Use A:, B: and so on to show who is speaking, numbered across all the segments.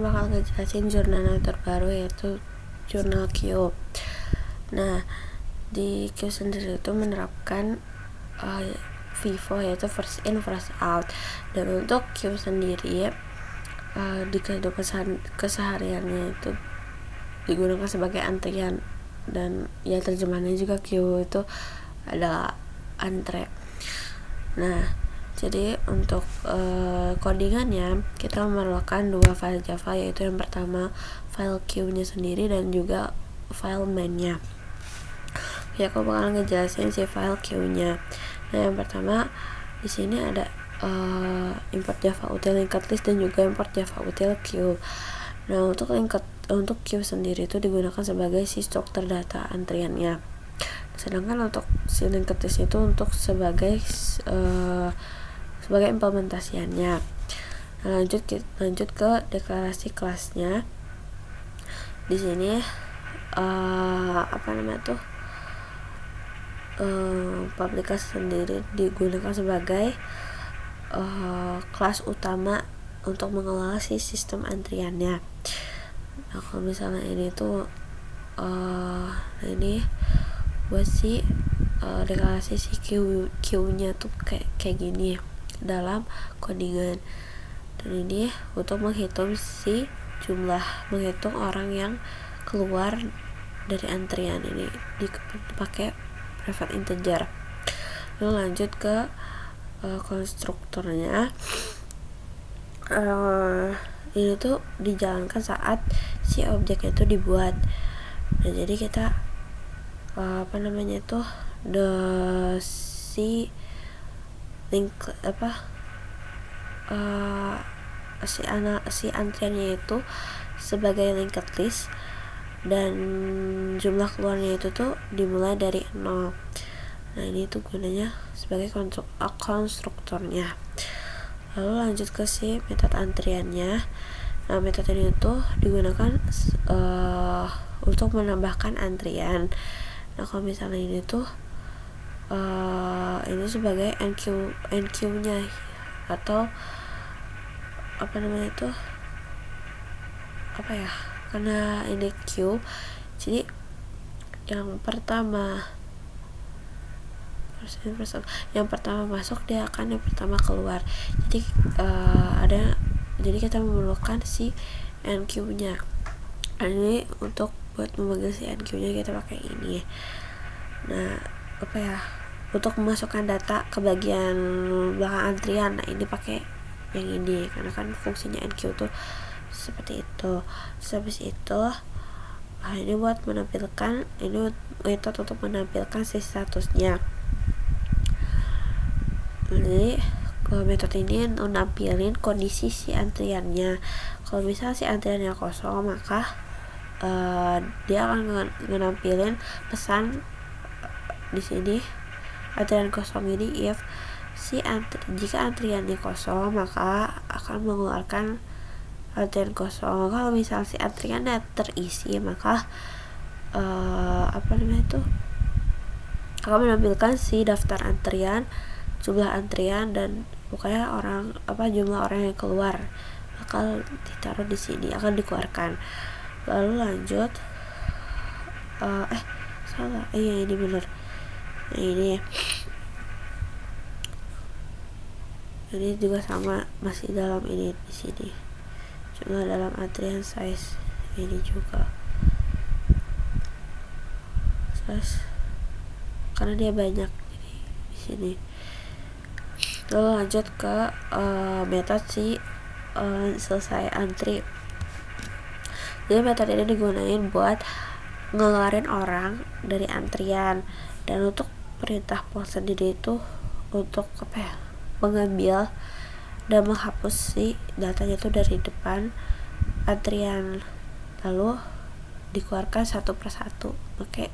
A: bakal ngejelasin jurnal yang terbaru, yaitu jurnal Q. Nah, di Q sendiri itu menerapkan FIFO, yaitu first in first out. Dan untuk Q sendiri di kehidupan kesehariannya itu digunakan sebagai antrian, dan ya terjemahannya juga Q itu adalah antre. Nah, jadi untuk codingannya kita memerlukan dua file Java, yaitu yang pertama file Q-nya sendiri dan juga file main-nya. Ya, aku bakal ngejelasin si file Q-nya. Nah, yang pertama di sini ada import Java util linked list dan juga import Java util Q. Nah, untuk Q sendiri itu digunakan sebagai si struktur data antriannya. Sedangkan untuk si linked list itu untuk sebagai implementasiannya. Nah, lanjut ke deklarasi kelasnya. Di sini publikasi sendiri digunakan sebagai kelas utama untuk mengelola si sistem antriannya. Nah, kalau misalnya ini tuh ini buat si deklarasi si Q-nya tuh kayak gini dalam codingan. Dan ini untuk menghitung orang yang keluar dari antrian ini dipakai private integer. Lalu lanjut ke konstruktornya. Ini tuh dijalankan saat si objeknya itu dibuat. Nah, jadi kita si antriannya itu sebagai linked list, dan jumlah keluarnya itu tuh dimulai dari 0. Nah, ini tuh gunanya sebagai konstruktornya. Lalu lanjut ke si metode antriannya. Nah, metode ini tuh digunakan untuk menambahkan antrian. Nah, kalau misalnya ini tuh ini sebagai NQ-nya atau karena ini Q, jadi yang pertama masuk dia akan yang pertama keluar. Jadi kita memerlukan si NQ-nya. Ini untuk buat memanggil si NQ-nya kita pakai ini. Nah, untuk memasukkan data ke bagian belakang antrian, nah ini pakai yang ini karena kan fungsinya NQ tuh seperti itu. Habis itu ini buat menampilkan, ini metode untuk menampilkan si statusnya. Jadi metode ini menampilkan kondisi si antriannya. Kalau misalnya si antriannya kosong, maka dia akan menampilkan pesan di sini antrian kosong ini if jika antriannya kosong, maka akan mengeluarkan antrian kosong. Kalau misalnya si antriannya terisi, maka akan menampilkan si daftar antrian, jumlah antrian, dan pokoknya jumlah orang yang keluar bakal ditaruh di sini, akan dikeluarkan. Lalu lanjut ini bener. Nah, ini juga sama, masih dalam ini di sini, cuma dalam antrian size ini juga size karena dia banyak di sini. Lalu lanjut ke metode selesai antri. Jadi metode ini digunain buat ngeluarin orang dari antrian, dan untuk perintah poll sendiri itu untuk mengambil dan menghapus si datanya itu dari depan antrian, lalu dikeluarkan satu persatu pakai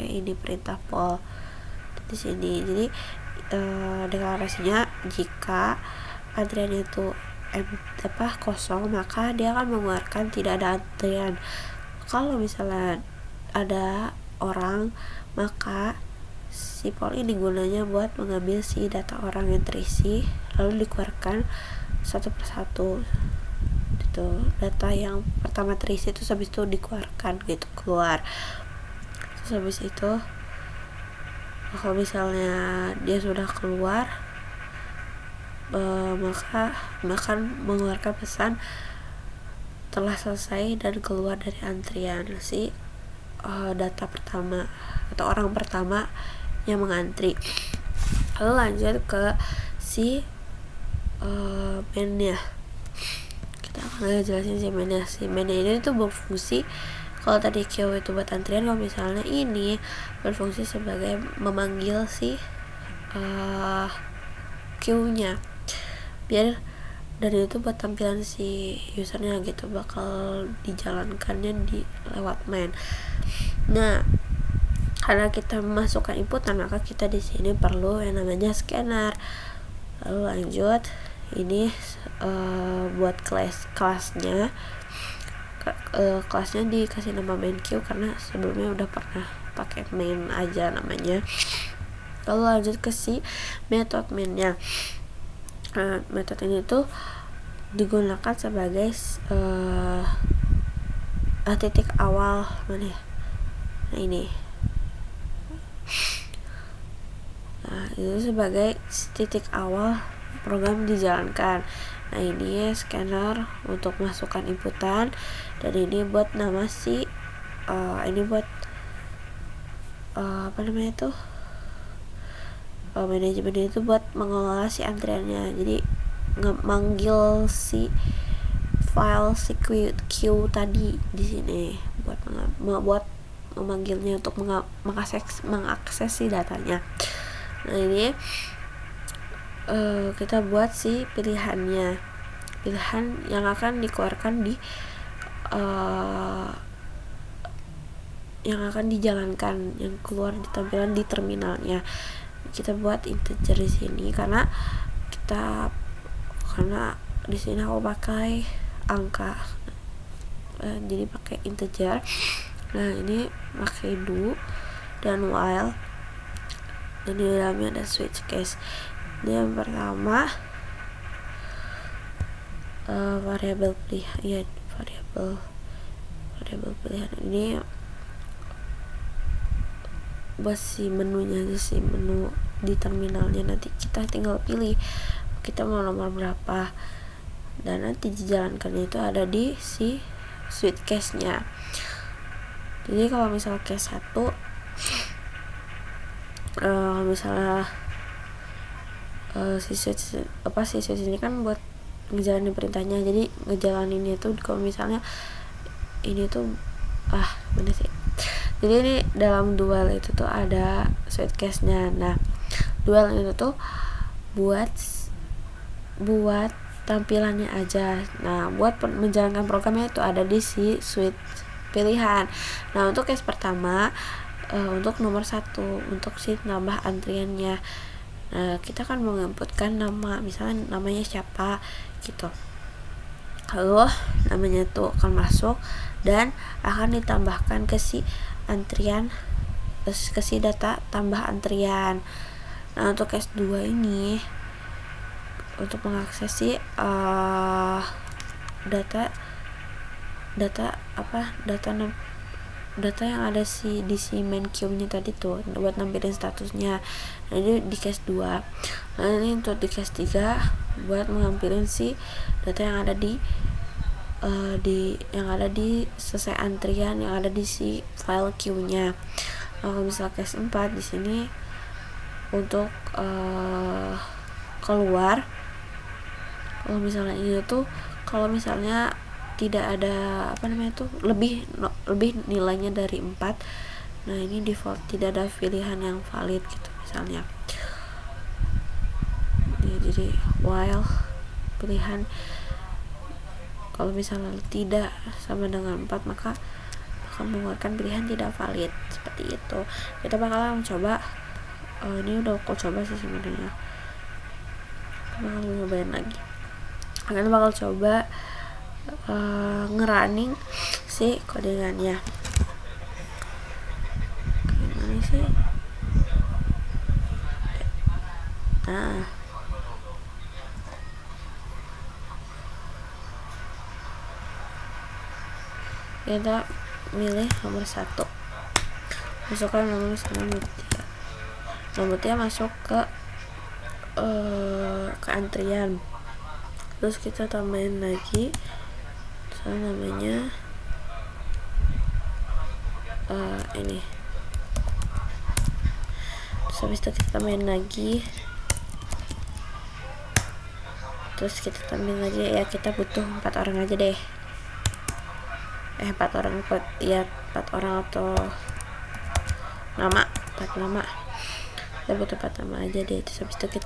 A: ini perintah poll di sini. Jadi deklarasinya jika antrian itu kosong, maka dia akan mengeluarkan tidak ada antrian. Kalau misalnya ada orang, maka si poll ini gunanya buat mengambil si data orang yang terisi, lalu dikeluarkan satu persatu gitu. Data yang pertama terisi itu habis itu dikeluarkan gitu, keluar. Terus habis itu kalau misalnya dia sudah keluar, maka akan mengeluarkan pesan telah selesai dan keluar dari antrian si data pertama atau orang pertama yang mengantri. Lalu lanjut ke si mainnya. Kita akan jelasin si mainnya. Si mainnya ini tuh berfungsi, kalau tadi queue itu buat antrian, kalau misalnya ini berfungsi sebagai memanggil si queue-nya, biar dari itu buat tampilan si usernya gitu bakal dijalankannya di lewat main. Nah, karena kita masukkan inputan, maka kita di sini perlu yang namanya scanner. Lalu lanjut, ini buat kelasnya dikasih nama main queue karena sebelumnya udah pernah pakai main aja namanya. Lalu lanjut ke si method mainnya. Metode ini tuh digunakan sebagai titik awal mana ya? Nah ini. Nah, itu sebagai titik awal program dijalankan. Nah, ini scanner untuk masukkan inputan, dan ini buat nama si ini buat apa namanya itu? Manajemen itu buat mengelola si antriannya. Jadi manggil si file si queue tadi di sini buat memanggilnya untuk mengakses si datanya. Nah, ini kita buat si pilihan yang akan dikeluarkan di yang akan dijalankan, yang keluar di tampilan di terminalnya. Kita buat integer di sini karena di sini aku pakai angka, jadi pakai integer. Nah, ini pakai do dan while, dan di dalamnya ada switch case. Ini yang pertama variabel pilihan, variabel pilihan ini buat si menunya aja, si menu di terminalnya. Nanti kita tinggal pilih kita mau nomor berapa, dan nanti dijalankannya itu ada di si switch case nya. Jadi kalau misal case 1 misalnya si switch ini kan buat ngejalanin perintahnya, jadi ngejalaninnya itu kalau misalnya ini tuh mana sih, jadi ini dalam dual itu tuh ada switch case nya. Nah, dual itu tuh buat tampilannya aja. Nah, buat menjalankan programnya itu ada di si switch pilihan. Nah, untuk case pertama untuk nomor 1 untuk si nambah antriannya, kita kan mau inputkan nama, misalnya namanya siapa gitu. Lalu namanya itu akan masuk dan akan ditambahkan ke si antrian, ke si data tambah antrian. Nah, untuk case 2 ini untuk mengakses si data yang ada di si main queue-nya tadi tuh buat nampilin statusnya. Nah, ini di case 2. Nah, ini untuk di case 3 buat mengampilin si data yang ada di selesai antrian yang ada di si file queue-nya. Nah, kalau misal case 4 di sini untuk keluar, kalau misalnya ini tuh kalau misalnya tidak ada lebih nilainya dari 4, nah ini default, tidak ada pilihan yang valid gitu misalnya. Jadi while pilihan kalau misalnya tidak sama dengan 4, maka akan mengeluarkan pilihan tidak valid, seperti itu. Kita bakalan coba ini udah aku coba sih sebenarnya, bakal nyobain lagi. Kita bakal coba ngerunning si codingannya. Gimana sih? Nah, kita milih nomor 1, masukkan nomor Mutia masuk ke antrian. Terus kita tambahin lagi namanya ini. Terus habis itu kita tambahin lagi. Terus kita tambahin lagi, ya kita butuh 4 orang aja deh. 4 orang atau 4 nama. Kita butuh 4 nama aja deh. Terus habis itu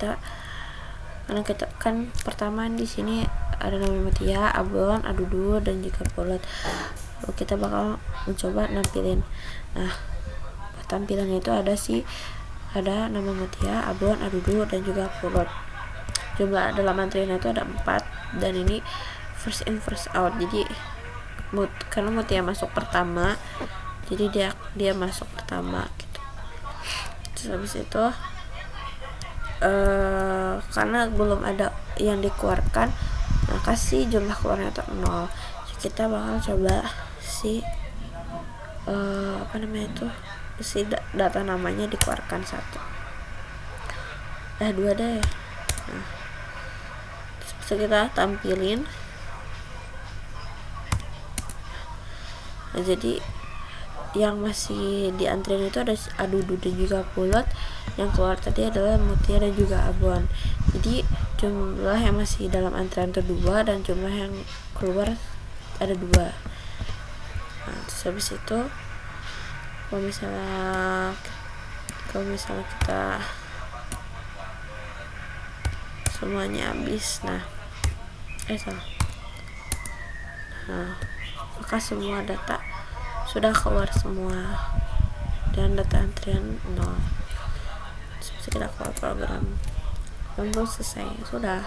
A: karena kita kan pertama di sini ada nama Mutia, Abon, Adudu, dan juga Pulut. Lalu kita bakal mencoba nampilin. Nah, tampilannya itu ada nama Mutia, Abon, Adudu, dan juga Pulut. Jumlah dalam antrian itu ada 4, dan ini first in first out. Jadi karena Mutia masuk pertama, jadi dia masuk pertama gitu. Terus habis itu karena belum ada yang dikeluarkan, maka jumlah keluarnya itu 0. Jadi kita bakal coba data namanya dikeluarkan 1, 2 deh. Nah, terus kita tampilin. Nah, jadi yang masih di antrian itu ada Adudu dan juga Pulut. Yang keluar tadi adalah Mutia dan juga Abon. Jadi jumlah yang masih dalam antrian itu 2, dan jumlah yang keluar ada 2. Nah, terus habis itu kalau misalnya kita semuanya habis, maka semua data sudah keluar semua dan data antrian 0. Terus kita keluar program, selesai, sudah.